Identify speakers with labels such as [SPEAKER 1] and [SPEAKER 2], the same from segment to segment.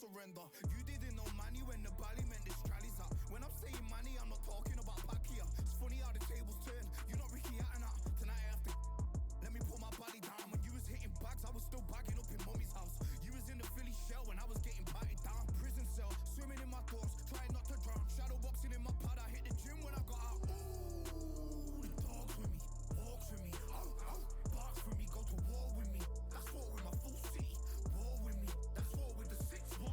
[SPEAKER 1] surrender. You didn't know money when the bally meant this trally's up. When I'm saying money, I'm not talking about Pacquiao. It's funny how the tables turn. You're not Ricky Hatton. Tonight I have to let me put my body down. When you was hitting bags, I was still bagging up in mommy's house. You was in the Philly shell when I was getting batted down. Prison cell, swimming in my thoughts, trying not to drown. Shadow boxing in my pad, I hit the gym when I got out. Ooh, the dogs with me, walks with me, barks with me, go to war with me. That's war with my full city. War with me, that's war with the 6-1.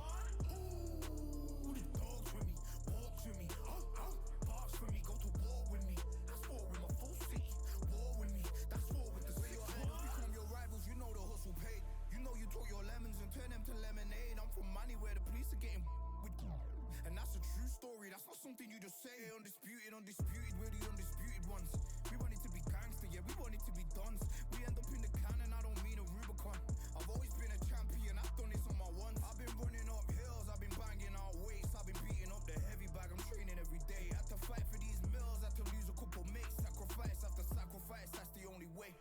[SPEAKER 1] Ooh, the dogs with me, walks with me, barks with me, go to war with me. That's war with my full city. War with me, that's war with the 6-1. Become your rivals, you know the hustle paid. You know you took your lemons and turn them to lemonade. I'm from money where the police are getting with you. And that's a true story, that's not something you just say. Undisputed, we're the undisputed ones. We want it to be gangster, yeah, we want it to be dons. We end up in the can and I don't mean a Rubicon. I've always been a champion, I've done this on my ones. I've been running up hills, I've been banging out weights. I've been beating up the heavy bag, I'm training every day. Had to fight for these mills, had to lose a couple mates. Sacrifice after sacrifice, that's the only way.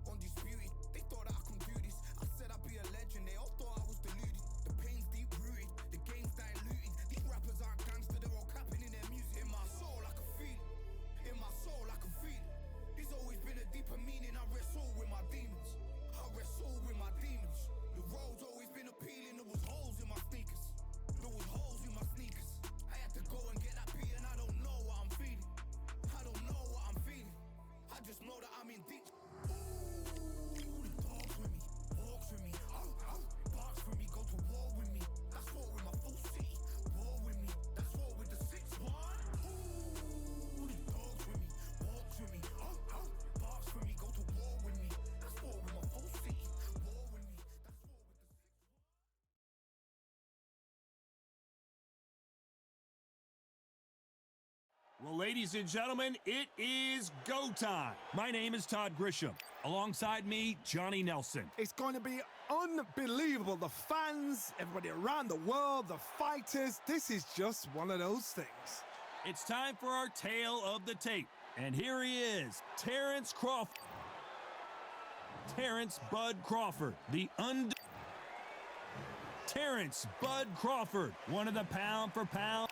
[SPEAKER 1] Undisputed, they thought that I could do this. I said I'd be a legend, they all thought I was deluded. The pain's deep rooted, the game's diluted. These rappers aren't gangster, they're all capping in their music. In my soul I can feel it, in my soul I can feel it. There's always been a deeper meaning, I wrestle with my demons. I wrestle with my demons. The road's always been appealing, there was holes in my sneakers. There was holes in my sneakers. I had to go and get that beat and I don't know what I'm feeling. I don't know what I'm feeling. I just know that I'm in deep. Ooh, the dogs with me, walks with me, barks with me, go to war with me. That's war with my full city. War with me, that's war with the 6-1. Ooh, the dogs with me, walks with me, barks with me, go to war with me. That's war with my full city. War with me, that's war with the 6-1.
[SPEAKER 2] Well, ladies and gentlemen, it is go time. My name is Todd Grisham. Alongside me, Johnny Nelson.
[SPEAKER 3] It's going to be unbelievable. The fans, everybody around the world, the fighters. This is just one of those things.
[SPEAKER 2] It's time for our tale of the tape. And here he is, Terrence Crawford. Terrence Bud Crawford, Terrence Bud Crawford, one of the pound-for-pound.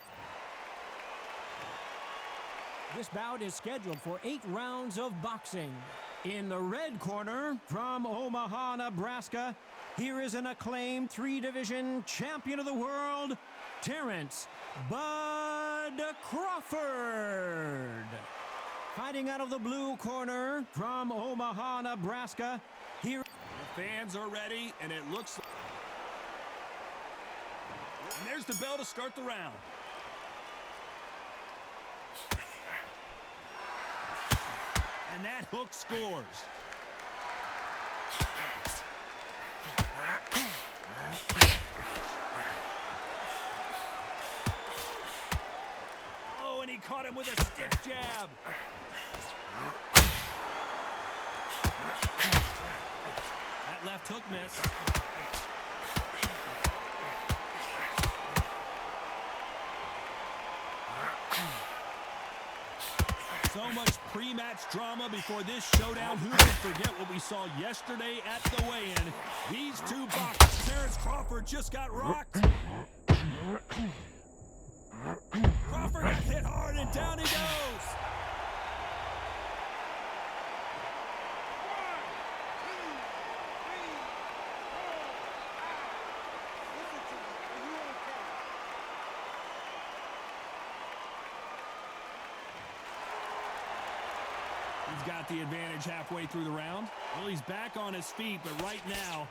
[SPEAKER 4] This bout is scheduled for 8 rounds of boxing. In the red corner, from Omaha, Nebraska, here is an acclaimed 3-division champion of the world, Terrence Bud Crawford. Fighting out of the blue corner, from Omaha, Nebraska, here...
[SPEAKER 2] The fans are ready, and it looks... And there's the bell to start the round. And that hook scores. Oh, and he caught him with a stiff jab. That left hook miss. So much pre-match drama before this showdown. Who could forget what we saw yesterday at the weigh-in? These two boxers. Terrence Crawford just got rocked. Crawford got hit hard and down he goes. He's got the advantage halfway through the round. Well, he's back on his feet, but right now,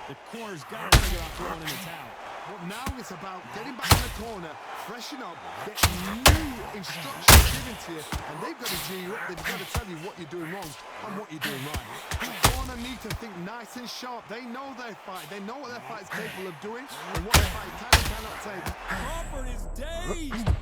[SPEAKER 2] the corner's got to figure out throwing in the towel.
[SPEAKER 3] But now it's about getting back in the corner, freshen up, get new instructions given to you, and they've got to G you up. They've got to tell you what you're doing wrong and what you're doing right. The corner need to think nice and sharp. They know their fight. They know what their fight is capable of doing and what their fight can and cannot take.
[SPEAKER 2] Crawford is dazed.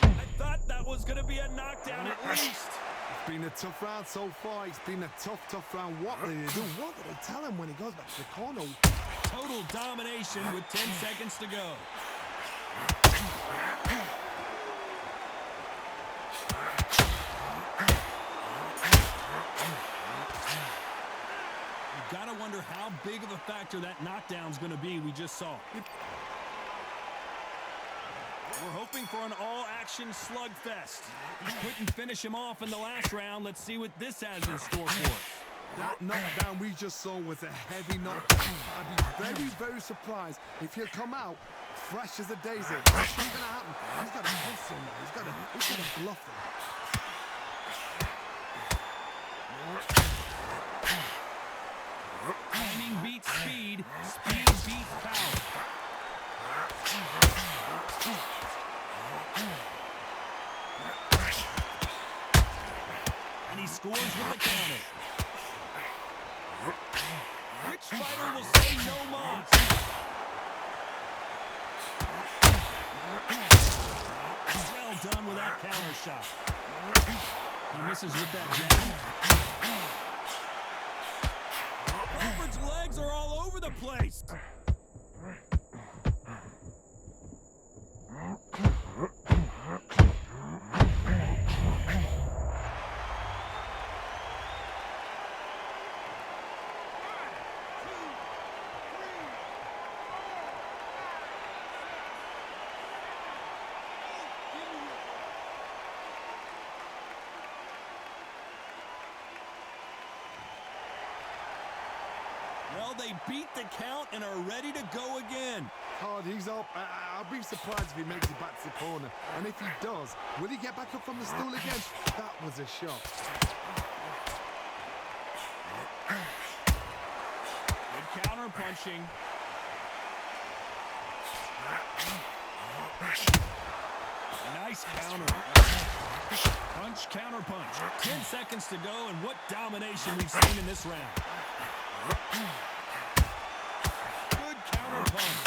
[SPEAKER 2] I thought that was going to be a knockdown at least.
[SPEAKER 3] It's been a tough round so far. It's been a tough round. What did they do? What did they tell him when he goes back to the corner?
[SPEAKER 2] Total domination with 10 seconds to go. how big of a factor that knockdown's going to be we just saw. We're hoping for an all-action slugfest. He couldn't finish him off in the last round. Let's see what this has in store for us.
[SPEAKER 3] That knockdown we just saw was a heavy knockdown. I'd be very, very surprised if he'll come out fresh as a daisy. What's going to happen? He's got to push him now. He's got to bluff him.
[SPEAKER 2] Timing beats speed. Speed beats power. And he scores with the counter. Which fighter will say no mas? Well done with that counter shot. He misses with that jab. Crawford's legs are all over the place. Well, they beat the count and are ready to go again.
[SPEAKER 3] Hard, he's up. I'll be surprised if he makes it back to the corner. And if he does, will he get back up from the stool again? That was a shot.
[SPEAKER 2] Good counter punching. Nice counter. Punch, counter punch. 10 seconds to go, and what domination we've seen in this round. Good counter punch.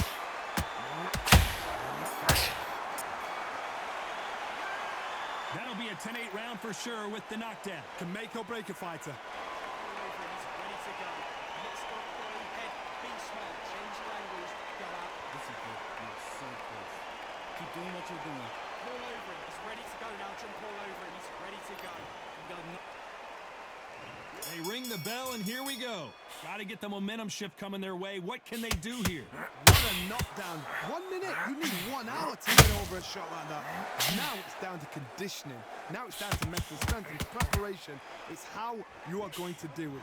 [SPEAKER 2] That'll be a 10-8 round for sure with the knockdown.
[SPEAKER 3] Can make or break a fighter.
[SPEAKER 5] Keep doing what you're doing.
[SPEAKER 6] Fall over him. He's ready to go now. Jump all over him. He's ready to go.
[SPEAKER 2] They ring the bell, and here we go. Got to get the momentum shift coming their way. What can they do here?
[SPEAKER 3] What a knockdown. 1 minute. You need 1 hour to get over a shot like that. Now it's down to conditioning. Now it's down to mental strength and preparation. It's how you are going to deal with it.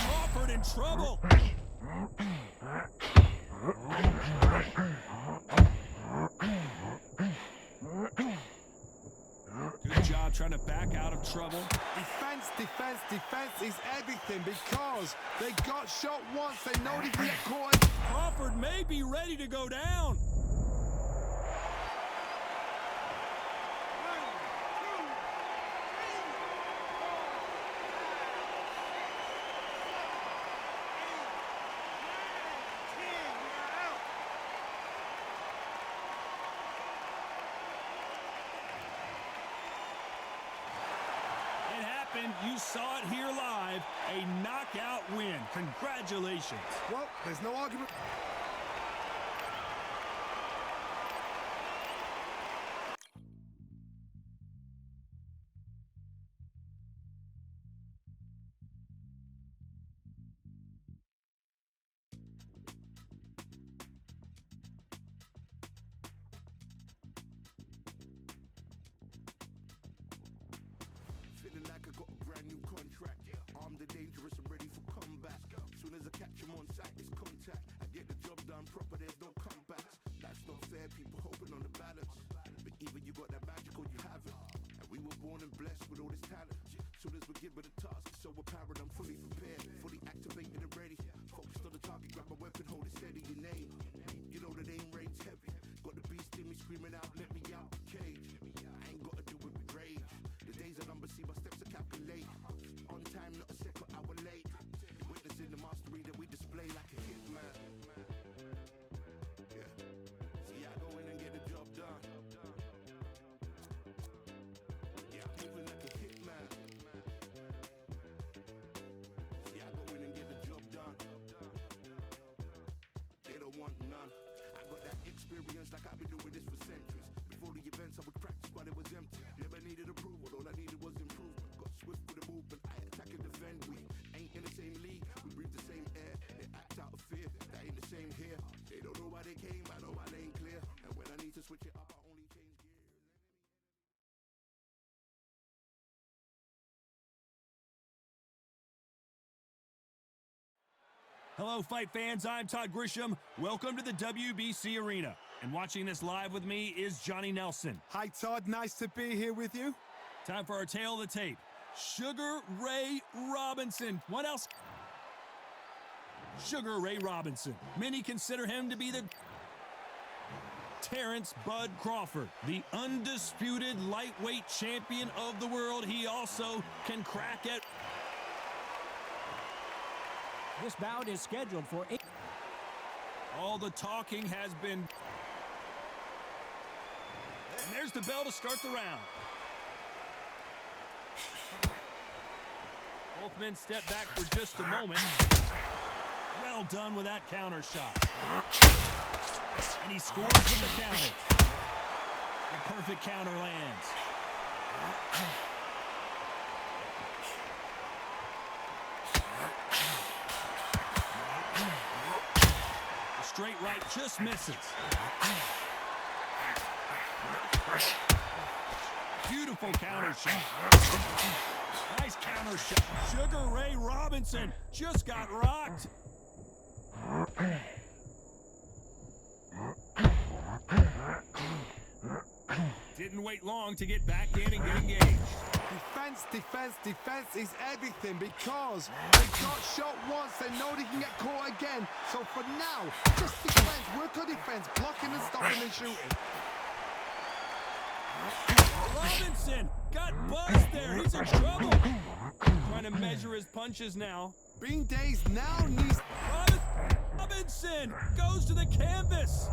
[SPEAKER 2] Crawford in trouble. Good job trying to back out of trouble.
[SPEAKER 3] Defense, defense, defense is everything because they got shot once. They know they can get caught.
[SPEAKER 2] Crawford may be ready to go down. You saw it here live, a knockout win. Congratulations.
[SPEAKER 3] Well, there's no argument.
[SPEAKER 1] Feeling like I got a brand new contract. Armed and dangerous and ready for comeback. Soon as I catch him on sight, it's contact. I get the job done proper, there's no comebacks. That's not fair, people hoping on the balance. But either you got that magic or you haven't. And we were born and blessed with all this talent. Soon as we're given the task, it's so apparent I'm fully prepared, fully activated and ready. Focused on the target, grab my weapon, hold it steady, your name. You know the name rain's heavy. Got the beast in me screaming out, let me out the cage. I ain't gotta do it with rage. The days are numbered, see my steps are calculate. On time, not a second hour late. Witnessing the mastery that we display like a hitman. Yeah. See, I go in and get the job done. Yeah, I'm moving like a hitman. See, I go in and get the job done. They don't want none. I got that experience like I've been doing this for centuries. Before the events, I would
[SPEAKER 2] Hello, fight fans. I'm Todd Grisham. Welcome to the WBC Arena. And watching this live with me is Johnny Nelson.
[SPEAKER 3] Hi, Todd. Nice to be here with you.
[SPEAKER 2] Time for our tail of the tape. Sugar Ray Robinson. What else? Sugar Ray Robinson. Many consider him to be the Terrence Bud Crawford, the undisputed lightweight champion of the world. He also can crack it.
[SPEAKER 4] This bout is scheduled for 8.
[SPEAKER 2] All the talking has been. And there's the bell to start the round. Both men step back for just a moment. Well done with that counter shot. And he scores with the counter. The perfect counter lands. The straight right just misses. Beautiful counter shot. Nice counter shot. Sugar Ray Robinson just got rocked. Didn't wait long to get back in and get engaged.
[SPEAKER 3] Defense, defense, defense is everything because they got shot once, they know they can get caught again. So for now, just defense, work on defense, blocking and stopping and shooting.
[SPEAKER 2] Robinson got buzzed there. He's in trouble. Trying to measure his punches now.
[SPEAKER 3] Bean Days now needs...
[SPEAKER 2] Robinson goes to the canvas.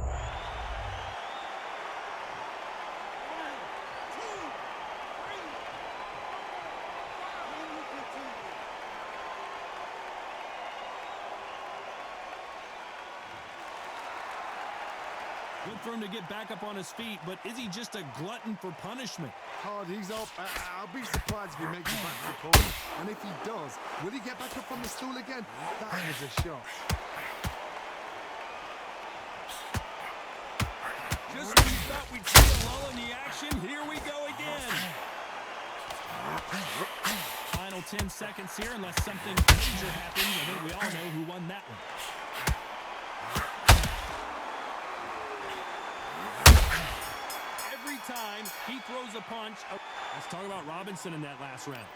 [SPEAKER 2] Good for him to get back up on his feet, but is he just a glutton for punishment?
[SPEAKER 3] Hard, he's up. I'll be surprised if he makes it back to the corner. And if he does, will he get back up on the stool again? That was a shot.
[SPEAKER 2] Just when you thought we'd see a lull in the action, here we go again. Final 10 seconds here, unless something major happens. I think we all know who won that one. Every time he throws a punch. Let's talk about Robinson in that last round.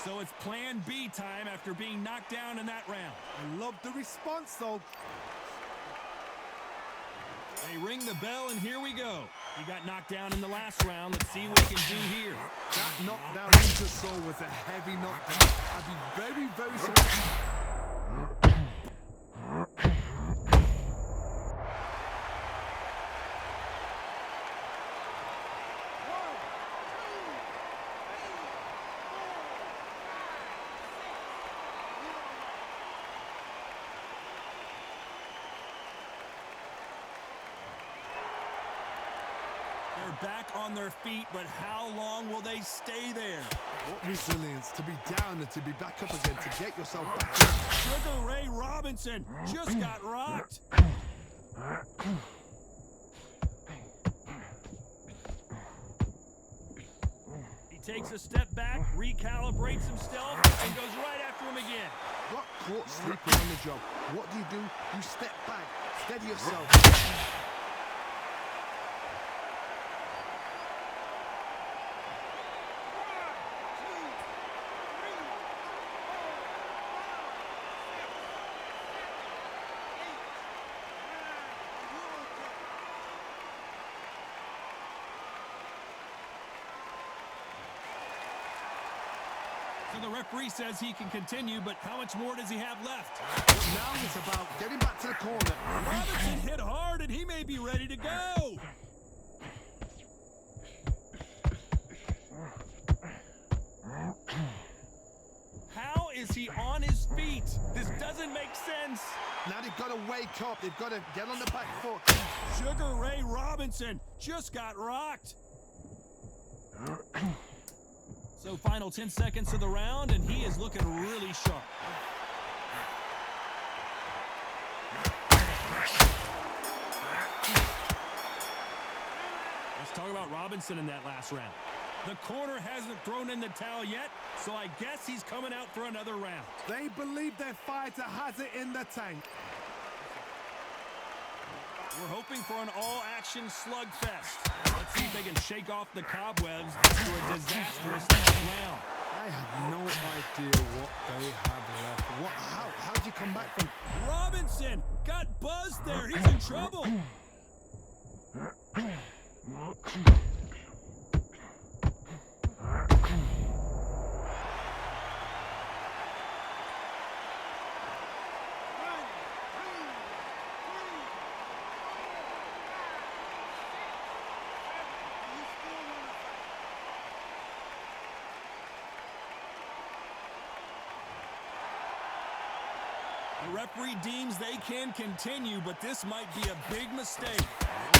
[SPEAKER 2] So it's plan B time after being knocked down in that round.
[SPEAKER 3] I love the response, though.
[SPEAKER 2] They ring the bell, and here we go. He got knocked down in the last round. Let's see what he can do here.
[SPEAKER 3] That knockdown into Soul was a heavy knockdown. I'd be very, very surprised.
[SPEAKER 2] They're back on their feet, but how long will they stay there?
[SPEAKER 3] What resilience to be down and to be back up again, to get yourself back up.
[SPEAKER 2] Sugar Ray Robinson just got rocked. He takes a step back, recalibrates himself, and goes right after him again.
[SPEAKER 3] Got caught sleeping on the job. What do? You step back, steady yourself.
[SPEAKER 2] So the referee says he can continue, but how much more does he have left?
[SPEAKER 3] Now it's about getting back to the corner.
[SPEAKER 2] Robinson hit hard, and he may be ready to go. How is he on his feet? This doesn't make sense.
[SPEAKER 3] Now they've got to wake up. They've got to get on the back foot.
[SPEAKER 2] Sugar Ray Robinson just got rocked. So final 10 seconds of the round, and he is looking really sharp. Let's talk about Robinson in that last round. The corner hasn't thrown in the towel yet, so I guess he's coming out for another round.
[SPEAKER 3] They believe their fighter has it in the tank.
[SPEAKER 2] We're hoping for an all-action slugfest. Let's see if they can shake off the cobwebs after a disastrous last round.
[SPEAKER 3] I have no idea what they have left. How'd you come back from...
[SPEAKER 2] Robinson got buzzed there. He's in trouble. The referee deems they can continue, but this might be a big mistake.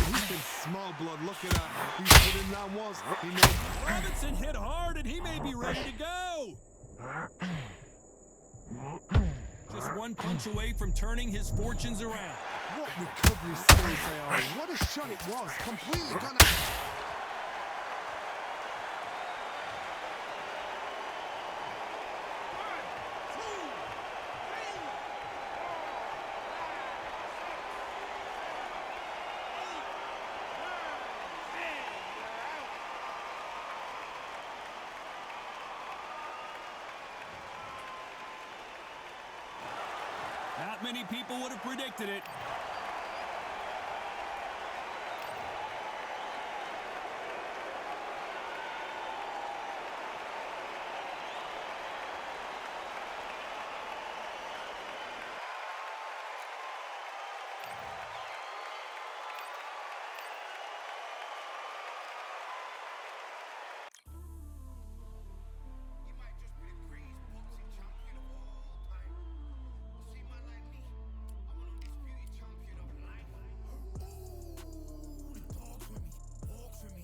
[SPEAKER 3] He's been small blood. Look at that. He's put him down once. He knows.
[SPEAKER 2] Robinson hit hard, and he may be ready to go. Just one punch away from turning his fortunes around.
[SPEAKER 3] What recovery skills they are. What a shot it was. Completely gone out.
[SPEAKER 2] Not many people would have predicted it.
[SPEAKER 1] You might just be the greatest boxing champion of all time. See, man like me, I'm an undisputed champion of life. Ooh, the dogs with me, walks with me,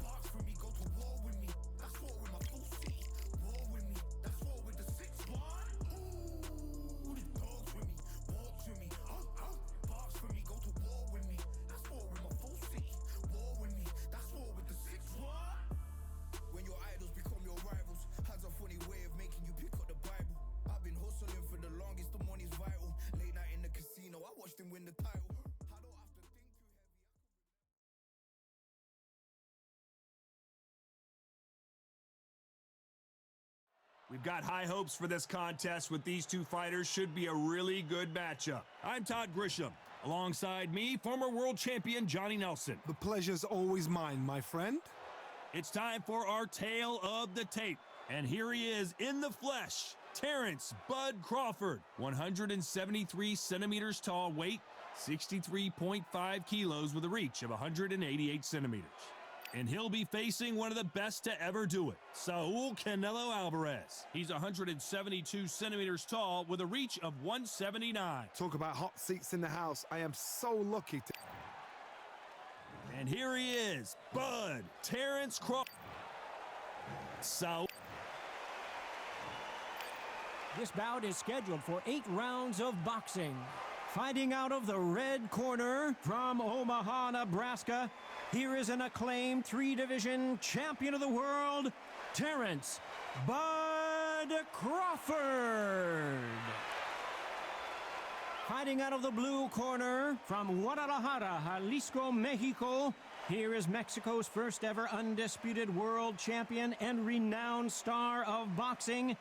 [SPEAKER 1] barks with me, go to war with me. That's war with my full city. War with me, that's war with the 6-1. Ooh, the dogs with me, walks with me, barks with me, go to war with me. That's war with my full city. War with me, that's war with the 6-1. When your idols become your rivals, has a funny way of making you pick up the Bible. I've been hustling for the longest, the money's vital. Late night in the casino, I watched him win the title. I don't have to think too heavy.
[SPEAKER 2] We've got high hopes for this contest with these two fighters. Should be a really good matchup. I'm Todd Grisham. Alongside me, former world champion Johnny Nelson.
[SPEAKER 3] The pleasure's always mine, my friend.
[SPEAKER 2] It's time for our tale of the tape. And here he is in the flesh, Terrence Bud Crawford. 173 centimeters tall, weight 63.5 kilos with a reach of 188 centimeters. And he'll be facing one of the best to ever do it, Saul Canelo Alvarez. He's 172 centimeters tall with a reach of 179.
[SPEAKER 3] Talk about hot seats in the house. I am so lucky to...
[SPEAKER 2] And here he is, Bud Terrence Crawford. Saul.
[SPEAKER 4] This bout is scheduled for 8 rounds of boxing. Fighting out of the red corner from Omaha, Nebraska, here is an acclaimed 3-division champion of the world, Terrence Bud Crawford. Fighting out of the blue corner from Guadalajara, Jalisco, Mexico, here is Mexico's first ever undisputed world champion and renowned star of boxing.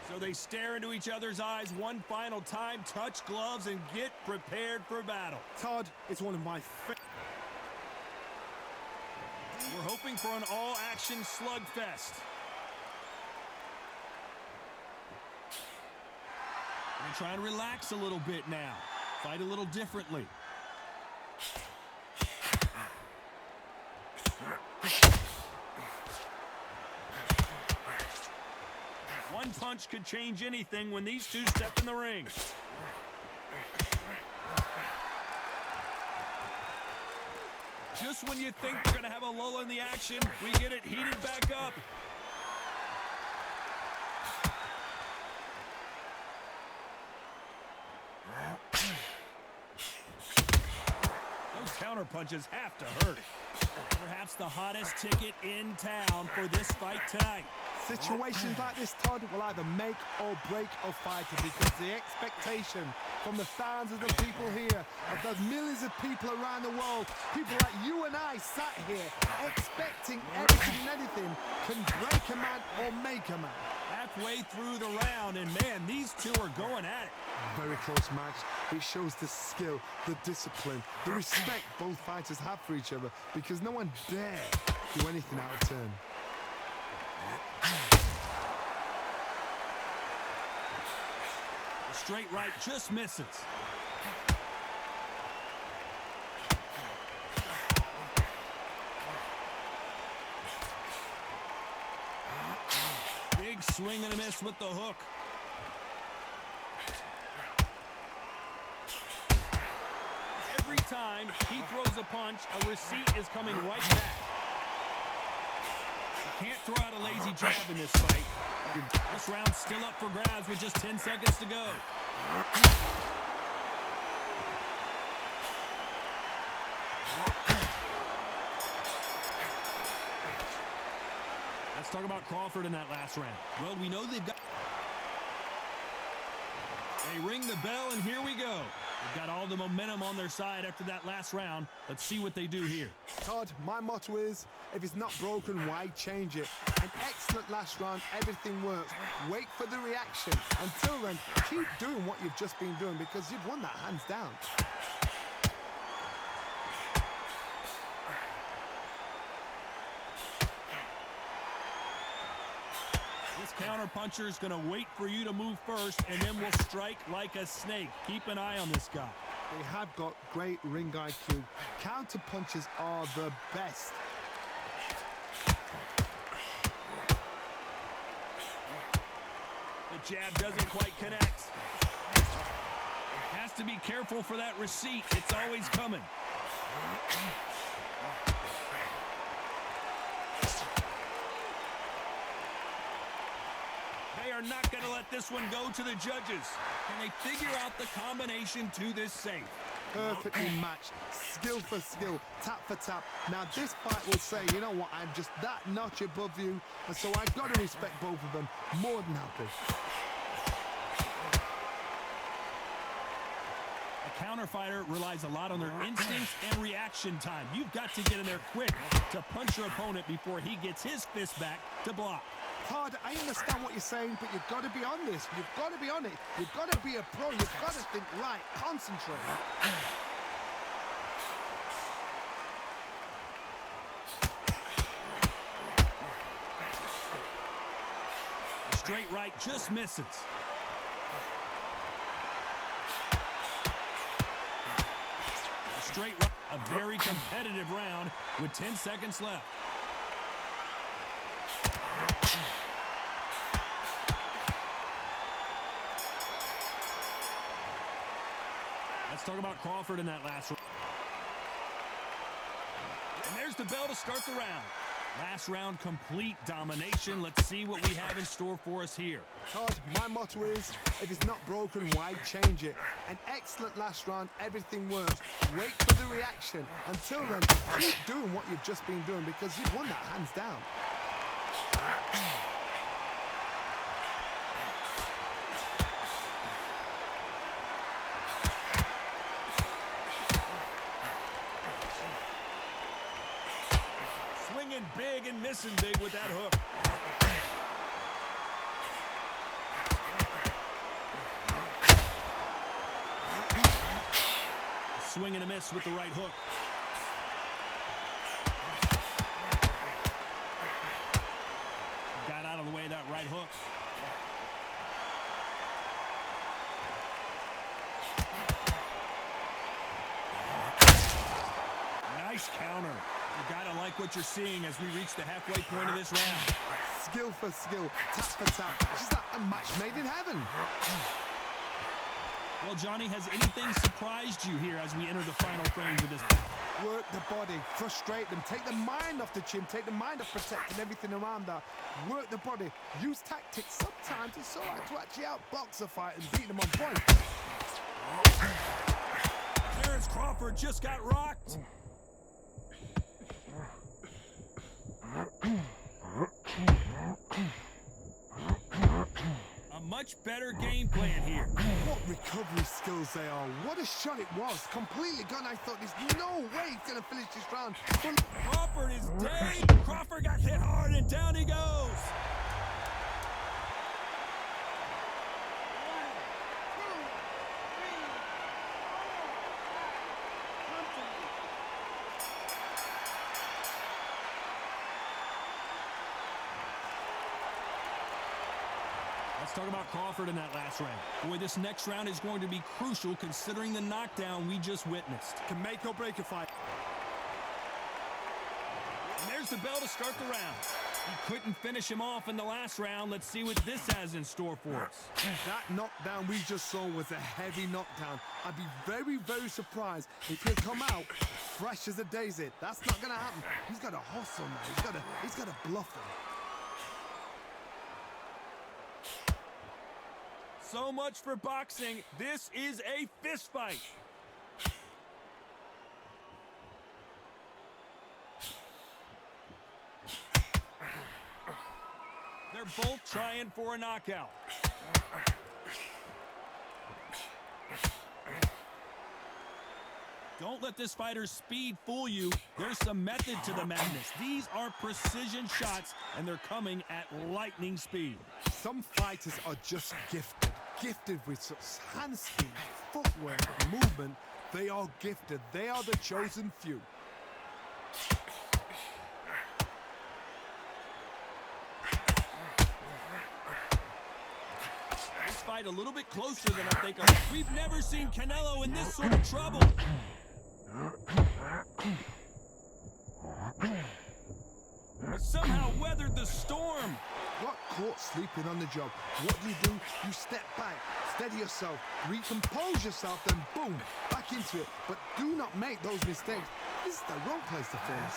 [SPEAKER 2] So they stare into each other's eyes one final time, touch gloves, and get prepared for battle.
[SPEAKER 3] Todd, it's one of my
[SPEAKER 2] We're hoping for an all-action slugfest. We're going to try and relax a little bit now. Fight a little differently. One punch could change anything when these two step in the ring. Just when you think we're going to have a lull in the action, we get it heated back up. Those counter counter punches have to hurt. Perhaps the hottest ticket in town for this fight tonight.
[SPEAKER 3] Situations like this, Todd, will either make or break a fighter because the expectation from the thousands of people here, of those millions of people around the world, people like you and I sat here expecting everything and anything, can break a man or make a man.
[SPEAKER 2] Halfway through the round, and man, these two are going at it.
[SPEAKER 3] Very close match. It shows the skill, the discipline, the respect both fighters have for each other because no one dare do anything out of turn.
[SPEAKER 2] The straight right just misses. Big swing and a miss with the hook. Every time he throws a punch, a receipt is coming right back. Can't throw out a lazy jab in this fight. This round's still up for grabs with just 10 seconds to go. Let's talk about Crawford in that last round. Well, we know they've got... They ring the bell, and here we go. They've got all the momentum on their side after that last round. Let's see what they do here.
[SPEAKER 3] Todd, my motto is, if it's not broken, why change it? An excellent last round, everything works. Wait for the reaction. Until then, keep doing what you've just been doing because you've won that hands down.
[SPEAKER 2] This counter-puncher is going to wait for you to move first, and then will strike like a snake. Keep an eye on this guy.
[SPEAKER 3] They have got great ring IQ. Counter punches are the best.
[SPEAKER 2] The jab doesn't quite connect. Has to be careful for that receipt. It's always coming. They are not going to let this one go to the judges. Can they figure out the combination to this safe?
[SPEAKER 3] Perfectly matched, skill for skill, tap for tap. Now this fight will say, you know what, I'm just that notch above you, and so I've got to respect both of them. More than happy.
[SPEAKER 2] A counter fighter relies a lot on their instincts and reaction time. You've got to get in there quick to punch your opponent before he gets his fist back to block.
[SPEAKER 3] Todd, I understand what you're saying, but you've got to be on this. You've got to be on it. You've got to be a pro. You've got to think right. Concentrate.
[SPEAKER 2] The straight right just misses. The straight right, a very competitive round with 10 seconds left. Let's talk about Crawford in that last round. And there's the bell to start the round. Last round, complete domination. Let's see what we have in store for us here.
[SPEAKER 3] Todd, my motto is, if it's not broken, why change it? An excellent last round, everything works. Wait for the reaction. Until then, keep doing what you've just been doing because you've won that hands down.
[SPEAKER 2] Swinging big and missing big with that hook. Swing and a miss with the right hook. Got out of the way of that right hook. Nice counter. You gotta like what you're seeing as we reach the halfway point of this round.
[SPEAKER 3] Skill for skill, tap for tap. Just like a match made in heaven.
[SPEAKER 2] Well, Johnny, has anything surprised you here as we enter the final frames of this battle?
[SPEAKER 3] Work the body, frustrate them, take the mind off the chin, take the mind off protecting everything around that. Work the body, use tactics. Sometimes it's all right to actually outbox a fight and beat them on point.
[SPEAKER 2] Terence Crawford just got rocked. A much better game plan here.
[SPEAKER 3] What recovery skills they are. What a shot it was. Completely gone. I thought there's no way he's going to finish this round.
[SPEAKER 2] Crawford is dead. Crawford got hit hard and down he goes. Let's talk about Crawford in that last round. Boy, this next round is going to be crucial considering the knockdown we just witnessed.
[SPEAKER 3] Can make or break a fight.
[SPEAKER 2] And there's the bell to start the round. He couldn't finish him off in the last round. Let's see what this has in store for us.
[SPEAKER 3] That knockdown we just saw was a heavy knockdown. I'd be very, very surprised if he'll come out fresh as a daisy. That's not going to happen. He's got to hustle now. He's got to bluff him.
[SPEAKER 2] So much for boxing. This is a fist fight. They're both trying for a knockout. Don't let this fighter's speed fool you. There's some method to the madness. These are precision shots, and they're coming at lightning speed.
[SPEAKER 3] Some fighters are just gifted with such hand speed, footwork, movement. They are gifted. They are the chosen few.
[SPEAKER 2] This fight a little bit closer than I think. We've never seen Canelo in this sort of trouble. Somehow weathered the storm.
[SPEAKER 3] Got caught sleeping on the job. What do? You step back, steady yourself, recompose yourself, then boom, back into it. But do not make those mistakes. This is the wrong place to finish.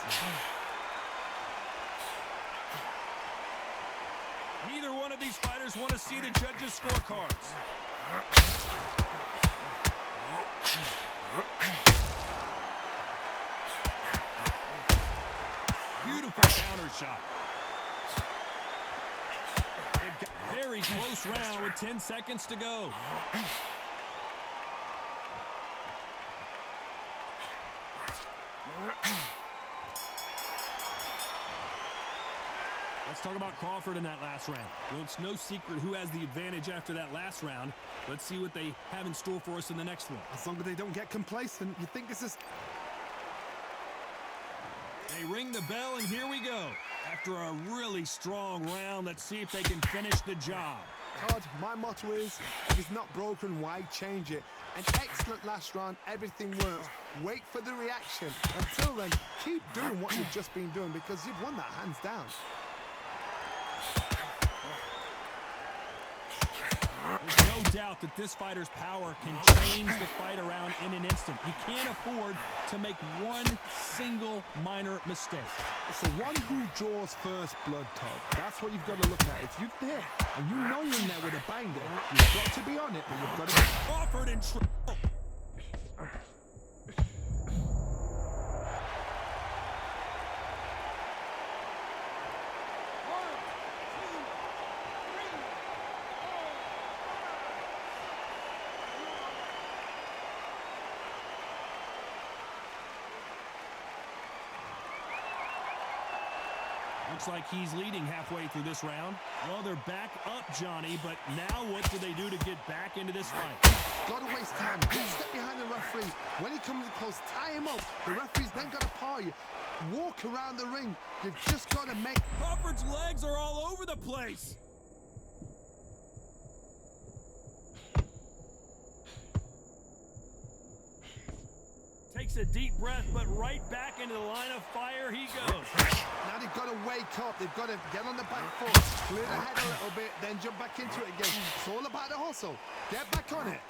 [SPEAKER 2] Neither one of these fighters want to see the judges' scorecards. Beautiful counter shot. Very close round with 10 seconds to go. Let's talk about Crawford in that last round. Well, it's no secret who has the advantage after that last round. Let's see what they have in store for us in the next one.
[SPEAKER 3] As long as they don't get complacent, you think this is...
[SPEAKER 2] They ring the bell, and here we go. After a really strong round, let's see if they can finish the job.
[SPEAKER 3] Todd, my motto is, if it's not broken, why change it? An excellent last round, everything works. Wait for the reaction. Until then, keep doing what you've just been doing because you've won that hands down.
[SPEAKER 2] There's no doubt that this fighter's power can change the fight around in an instant. He can't afford to make one single minor mistake.
[SPEAKER 3] It's the one who draws first blood, Todd. That's what you've got to look at. If you're there and you know you're in there with a banger, you've got to be on it, but you've got to be...
[SPEAKER 2] Crawford in trouble. Looks like he's leading halfway through this round. Well, they're back up, Johnny, but now what do they do to get back into this fight?
[SPEAKER 3] Got to waste time. Get step behind the referee. When he comes close, tie him up. The referee's then got to paw you. Walk around the ring. You've just got to make...
[SPEAKER 2] Crawford's legs are all over the place. Takes a deep breath, but right back into the line of fire he goes.
[SPEAKER 3] Now they've got to wake up. They've got to get on the back foot, clear the head a little bit, then jump back into it again. It's all about the hustle. Get back on it.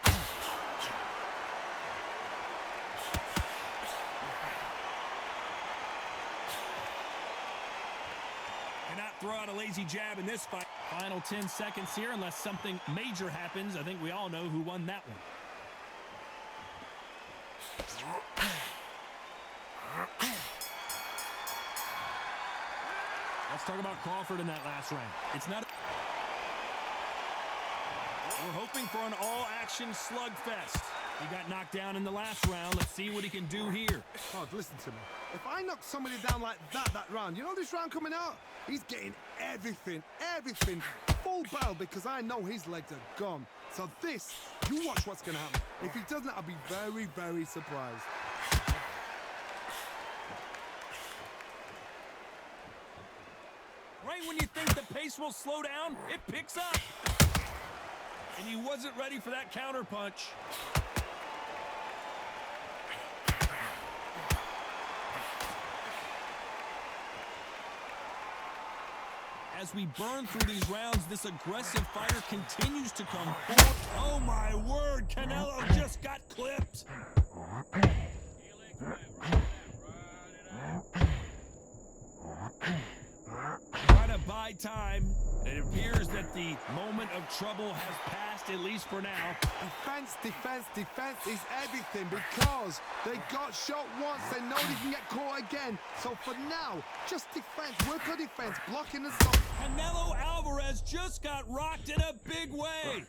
[SPEAKER 2] Cannot throw out a lazy jab in this fight. Final 10 seconds here, unless something major happens. I think we all know who won that one. Let's talk about Crawford in that last round. It's not... We're hoping for an all-action slugfest. He got knocked down in the last round. Let's see what he can do here.
[SPEAKER 3] Oh, listen to me. If I knock somebody down like that round, you know this round coming out? He's getting everything, full barrel, because I know his legs are gone. So this, you watch what's going to happen. If he doesn't, I'll be very, very surprised.
[SPEAKER 2] Right when you think the pace will slow down, it picks up. And he wasn't ready for that counter punch. As we burn through these rounds, this aggressive fighter continues to come forward. Oh my word, Canelo just got clipped. Try to buy time. It appears that the moment of trouble has passed, at least for now.
[SPEAKER 3] Defense is everything, because they got shot once, they know they can get caught again. So for now, just defense, work on defense, blocking the stop.
[SPEAKER 2] Canelo Alvarez just got rocked in a big way.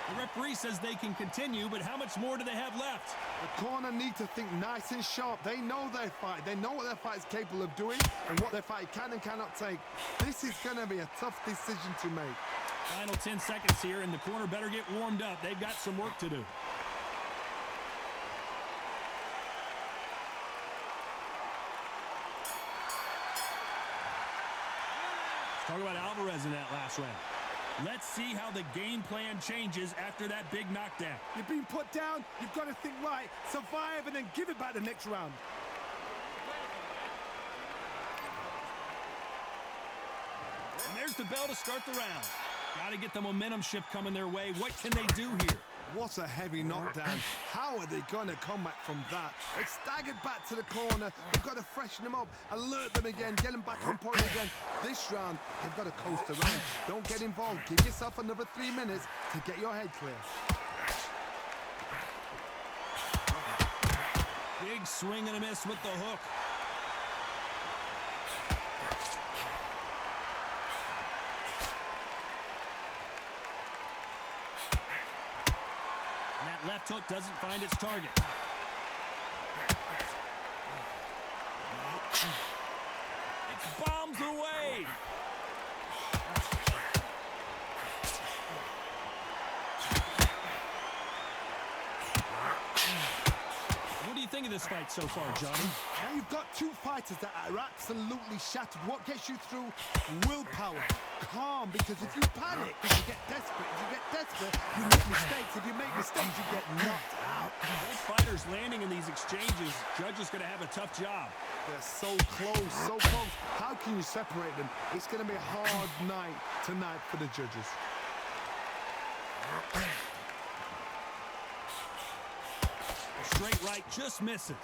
[SPEAKER 2] The referee says they can continue, but how much more do they have left?
[SPEAKER 3] The corner need to think nice and sharp. They know their fight. They know what their fight is capable of doing and what their fight can and cannot take. This is going to be a tough decision to make.
[SPEAKER 2] Final 10 seconds here, and the corner better get warmed up. They've got some work to do. Let's talk about Alvarez in that last round. Let's see how the game plan changes after that big knockdown.
[SPEAKER 3] You've been put down, you've got to think right, survive, and then give it back the next round.
[SPEAKER 2] And there's the bell to start the round. Got to get the momentum shift coming their way. What can they do here?
[SPEAKER 3] What a heavy knockdown. How are they going to come back from that? They staggered back to the corner. They've got to freshen them up, alert them again, get them back on point again. This round, they've got to coast around. Don't get involved. Give yourself another 3 minutes to get your head clear.
[SPEAKER 2] Big swing and a miss with the hook. Left hook doesn't find its target. It bombs away. What do you think of this fight so far, Johnny?
[SPEAKER 3] Now you've got two fighters that are absolutely shattered. What gets you through? Willpower. Calm, because if you panic, if you get desperate, you make mistakes. If you make mistakes, you get knocked out.
[SPEAKER 2] Both fighters landing in these exchanges. Judge is going to have a tough job.
[SPEAKER 3] They're so close, so close. How can you separate them? It's going to be a hard night tonight for the judges.
[SPEAKER 2] Straight right just misses.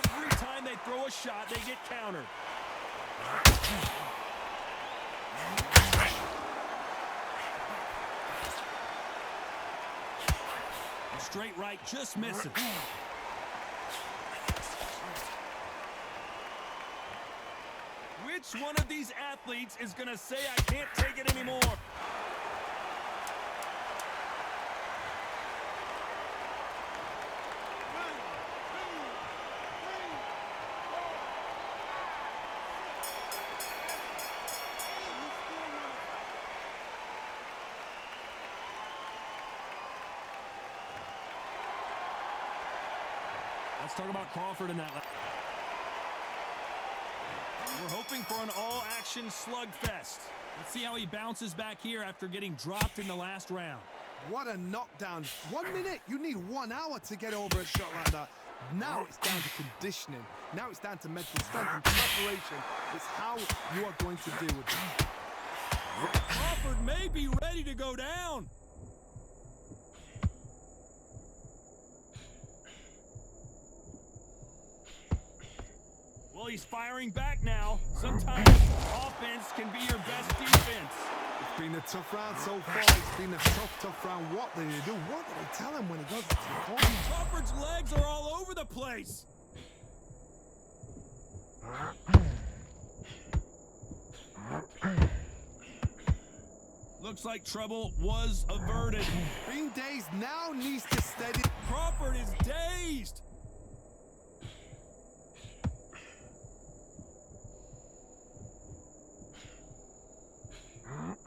[SPEAKER 2] Every time they throw a shot, they get countered. Straight right just misses. Which one of these athletes is going to say, I can't take it anymore? Let's talk about Crawford in that. We're hoping for an all-action slugfest. Let's see how he bounces back here after getting dropped in the last round.
[SPEAKER 3] What a knockdown. 1 minute. You need 1 hour to get over a shot like that. Now it's down to conditioning. Now it's down to mental strength and preparation. It's how you are going to deal with it.
[SPEAKER 2] Crawford may be ready to go down. Well, he's firing back now. Sometimes offense can be your best defense.
[SPEAKER 3] It's been a tough round so far. It's been a tough round. What did he do? What did they tell him when he goes to the corner?
[SPEAKER 2] Crawford's legs are all over the place. Looks like trouble was averted.
[SPEAKER 3] Being dazed now needs to steady.
[SPEAKER 2] Crawford is dazed.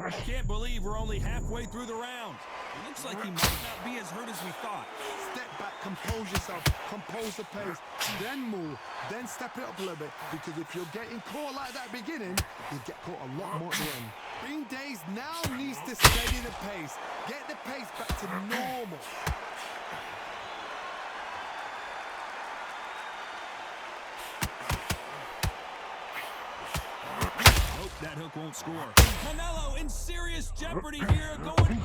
[SPEAKER 2] I can't believe we're only halfway through the round. It looks like he might not be as hurt as we thought.
[SPEAKER 3] Step back, compose yourself, compose the pace, then move, then step it up a little bit. Because if you're getting caught like that beginning, you get caught a lot more at the end. Being dazed now needs to steady the pace. Get the pace back to normal.
[SPEAKER 2] Nope, that hook won't score. Canelo in serious jeopardy here going...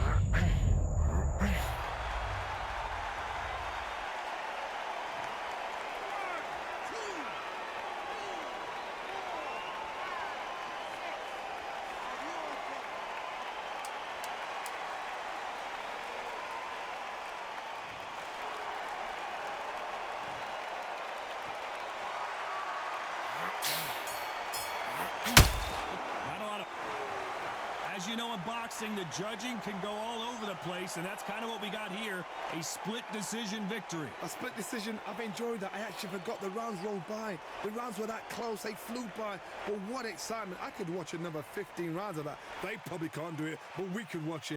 [SPEAKER 2] As you know, in boxing, the judging can go all over the place, and that's kind of what we got here, a split decision victory.
[SPEAKER 3] A split decision, I've enjoyed that. I actually forgot the rounds rolled by. The rounds were that close, they flew by. But what excitement. I could watch another 15 rounds of that. They probably can't do it, but we could watch it.